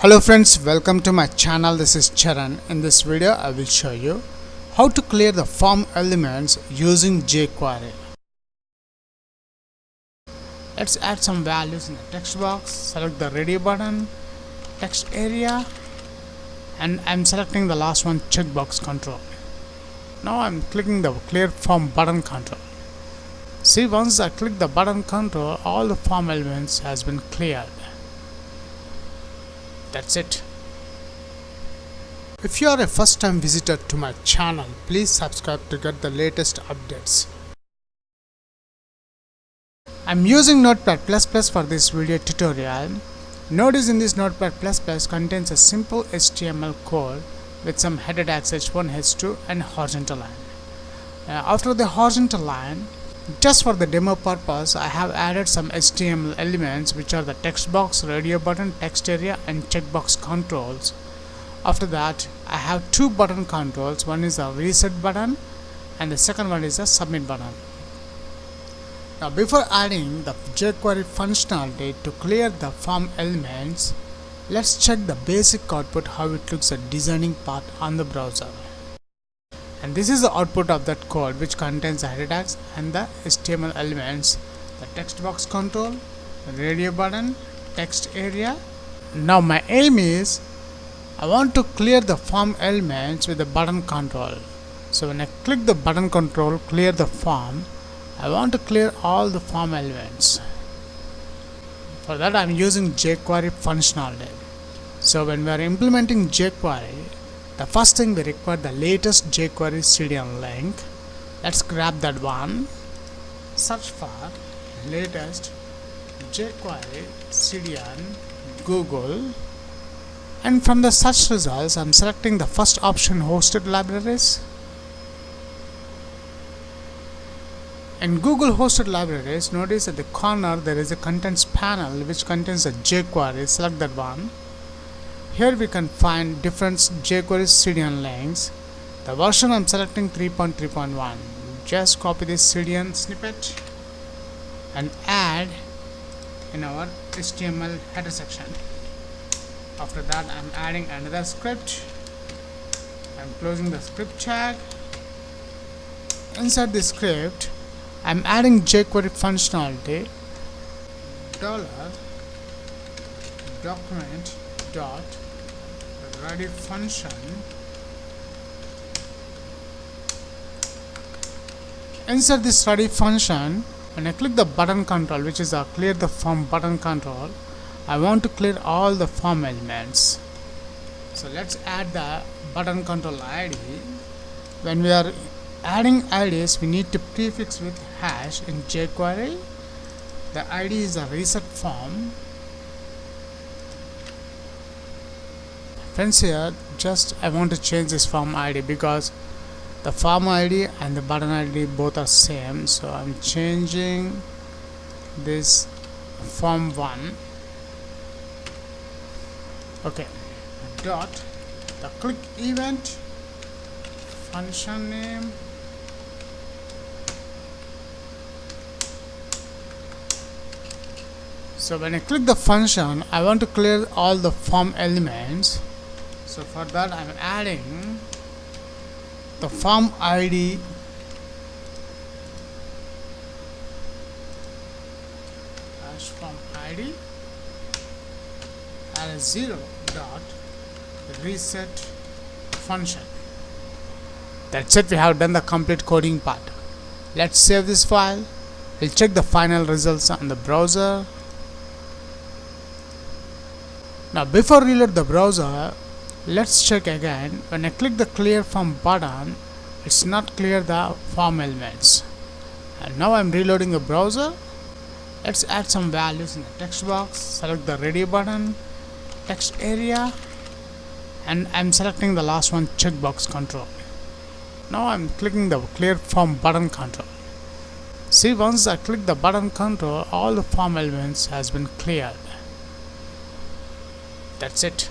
Hello friends, welcome to my channel. This is Charan. In this video I will show you how to clear the form elements using jQuery. Let's add some values in the text box. Select the ready button, text area, and I'm selecting the last one, checkbox control. Now I'm clicking the clear form button control. See, once I click the button control, all the form elements has been cleared. That's it. If you are a first time visitor to my channel, please subscribe to get the latest updates. I'm using Notepad++ for this video tutorial. Notice in this Notepad++ contains a simple HTML code with some header tags h1, h2 and horizontal line. After the horizontal line, just for the demo purpose, I have added some HTML elements which are the text box, radio button, text area and checkbox controls. After that, I have two button controls. One is a reset button and the second one is a submit button. Now before adding the jQuery functionality to clear the form elements, let's check the basic output, how it looks at designing part on the browser. And this is the output of that code which contains the header tags and the HTML elements, the text box control, the radio button, text area. Now my aim is I want to clear the form elements with the button control. So when I click the button control, clear the form, I want to clear all the form elements. For that I am using jQuery functionality. So when we are implementing jQuery, the first thing we require the latest jQuery CDN link. Let's grab that one. Search for latest jQuery CDN Google, and from the search results I'm selecting the first option, hosted libraries. In Google hosted libraries, notice at the corner there is a contents panel which contains a jQuery. Select that one. Here we can find different jQuery CDN links. The version I'm selecting 3.3.1. Just copy this CDN snippet and add in our HTML header section. After that I'm adding another script. I'm closing the script tag. Inside the script I'm adding jQuery functionality $document dot ready function. Inside this ready function, when I click the button control, which is a clear the form button control, I want to clear all the form elements. So let's add the button control ID. When we are adding IDs, we need to prefix with hash in jQuery. The ID is a reset form. Friends, here just I want to change this form ID because the form ID and the button ID both are same, so I'm changing this form 1. Okay, dot the click event function name so when I click the function I want to clear all the form elements. So for that I'm adding the form ID hash form ID and 0 dot reset function. That's it, we have done the complete coding part. Let's save this file. We'll check the final results on the browser. Now before reload the browser, let's check again. When I click the clear form button, it's not clear the form elements. And now I'm reloading the browser. Let's add some values in the text box. Select the ready button, text area, and I'm selecting the last one, checkbox control. Now I'm clicking the clear form button control. See, once I click the button control, all the form elements has been cleared. That's it.